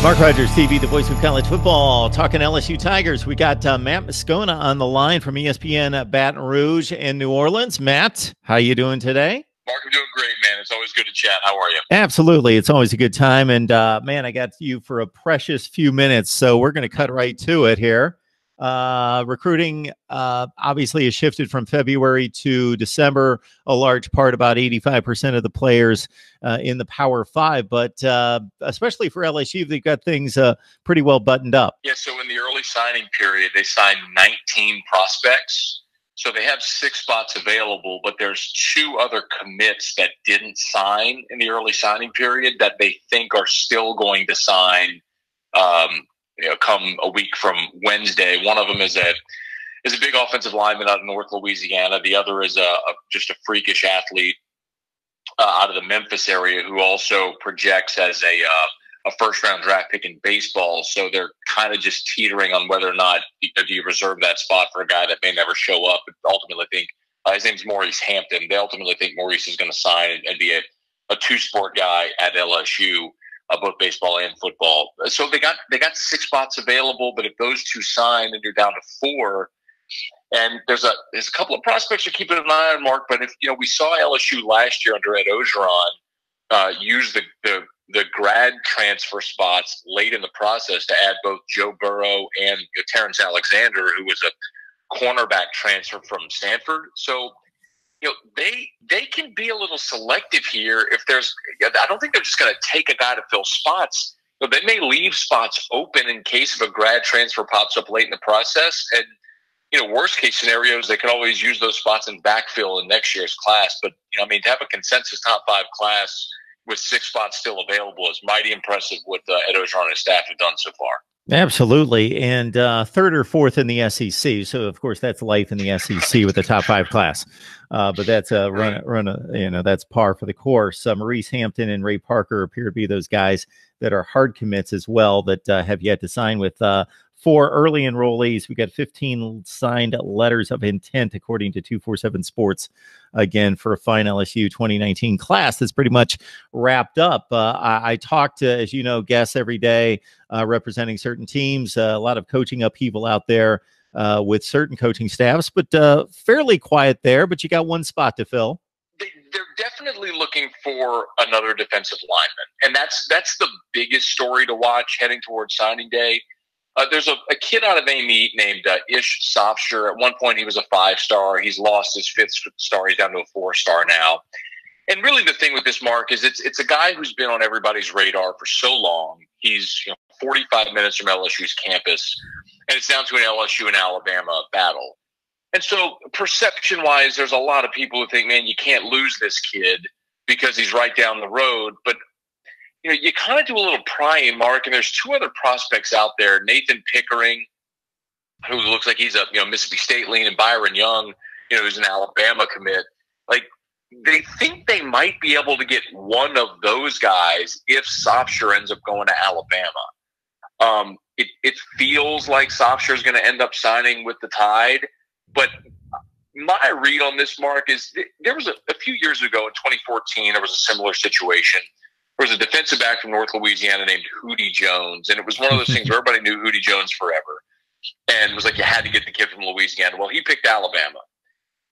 Mark Rogers TV, the voice of college football, talking LSU Tigers. We got Matt Moscona on the line from ESPN Baton Rouge in New Orleans. Matt, how you doing today? Mark, I'm doing great, man. It's always good to chat. How are you? Absolutely. It's always a good time. And, man, I got you for a precious few minutes, so we're going to cut right to it here. Recruiting obviously has shifted from February to December, a large part, about 85% of the players in the Power Five. But especially for LSU, they've got things pretty well buttoned up. Yeah, so in the early signing period, they signed 19 prospects. So they have 6 spots available, but there's 2 other commits that didn't sign in the early signing period that they think are still going to sign come a week from Wednesday. One of them is a big offensive lineman out of North Louisiana. The other is just a freakish athlete out of the Memphis area who also projects as a first-round draft pick in baseball. So they're kind of just teetering on whether or not do you reserve that spot for a guy that may never show up. But ultimately think his name's Maurice Hampton. They ultimately think Maurice is going to sign and be a two-sport guy at LSU. Both baseball and football. So they got 6 spots available, but if those 2 sign, then you're down to 4. And there's a couple of prospects you're keeping an eye on, Mark. But if we saw LSU last year under Ed Ogeron use the grad transfer spots late in the process to add both Joe Burrow and Terrence Alexander, who was a cornerback transfer from Stanford. So they can be a little selective here. If I don't think they're just going to take a guy to fill spots. They may leave spots open in case of a grad transfer pops up late in the process. And, worst case scenarios, they can always use those spots in backfill in next year's class. But, to have a consensus top 5 class with 6 spots still available is mighty impressive what Ed Ogeron and his staff have done so far. Absolutely. And 3rd or 4th in the SEC. So, of course, that's life in the SEC with the top 5 class. But that's that's par for the course. Maurice Hampton and Ray Parker appear to be those guys that are hard commits as well that have yet to sign with 4 early enrollees. We got 15 signed letters of intent, according to 247 Sports, again, for a fine LSU 2019 class that's pretty much wrapped up. I talk to, as you know, guests every day representing certain teams, a lot of coaching upheaval out there with certain coaching staffs, but fairly quiet there. But you got 1 spot to fill. They're definitely looking for another defensive lineman, and that's the biggest story to watch heading towards signing day. There's a kid out of Amy named Ish Sofsher. At one point, he was a 5-star. He's lost his 5th star. He's down to a 4-star now. And really, the thing with this, Mark, is it's a guy who's been on everybody's radar for so long. He's 45 minutes from LSU's campus, and it's down to an LSU and Alabama battle. And so, perception-wise, there's a lot of people who think, man, you can't lose this kid because he's right down the road. But you kind of do a little prying, Mark, and there's 2 other prospects out there. Nathan Pickering, who looks like he's a Mississippi State lean, and Byron Young, who's an Alabama commit. Like, they think they might be able to get one of those guys if Sofsher ends up going to Alabama. It feels like Sofsher is going to end up signing with the Tide, but my read on this, Mark, is there was a few years ago in 2014, there was a similar situation. There was a defensive back from North Louisiana named Hootie Jones, and it was one of those things where everybody knew Hootie Jones forever, and it was like you had to get the kid from Louisiana. Well, he picked Alabama,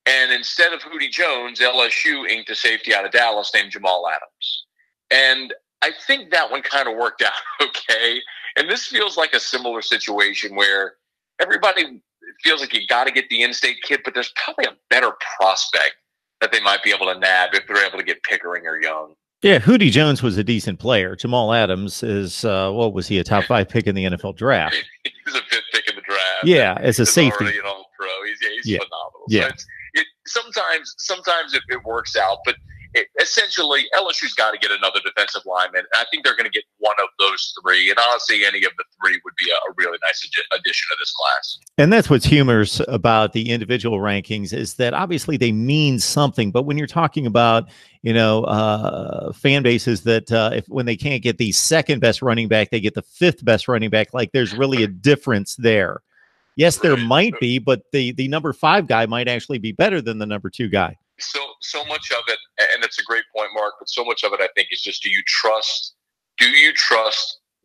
and instead of Hootie Jones, LSU inked a safety out of Dallas named Jamal Adams, and I think that one kind of worked out okay. And this feels like a similar situation where everybody feels like you got to get the in-state kid, but there's probably a better prospect that they might be able to nab if they're able to get Pickering or Young. Yeah, Hootie Jones was a decent player. Jamal Adams is, what was he, a top 5 pick in the NFL draft? He was a 5th pick in the draft. Yeah, as a safety. Already an all-pro. He's phenomenal. Yeah. So sometimes it works out, but essentially LSU's got to get another defensive lineman. I think they're going to get one of those 3, and honestly, any of the 3 would be a really nice addition to this class. And that's what's humorous about the individual rankings is that obviously they mean something, but when you're talking about fan bases that when they can't get the 2nd best running back, they get the 5th best running back, like there's really a difference there. Yes, there might be, but the number 5 guy might actually be better than the number 2 guy. So much of it, and it's a great point, Mark, but so much of it, I think, is just do you trust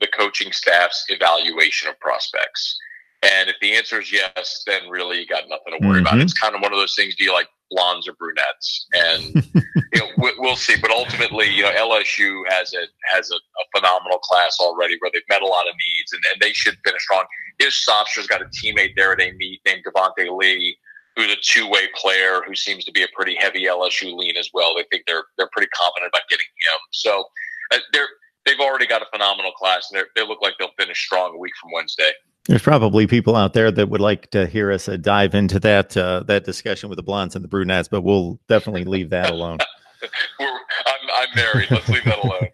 the coaching staff's evaluation of prospects? And if the answer is yes, then really you got nothing to worry about. It's kind of one of those things. Do you like blondes or brunettes? And we'll see. But ultimately, LSU has a phenomenal class already, where they've met a lot of needs, and they should finish strong. Ish Sofsher's got a teammate there they meet named Devontae Lee, who's a two-way player who seems to be a pretty heavy LSU lean as well. They think they're pretty confident about getting him. So they've already got a phenomenal class, and they look like they'll finish strong a week from Wednesday. There's probably people out there that would like to hear us dive into that discussion with the blondes and the brunettes, but we'll definitely leave that alone. I'm married. Let's leave that alone.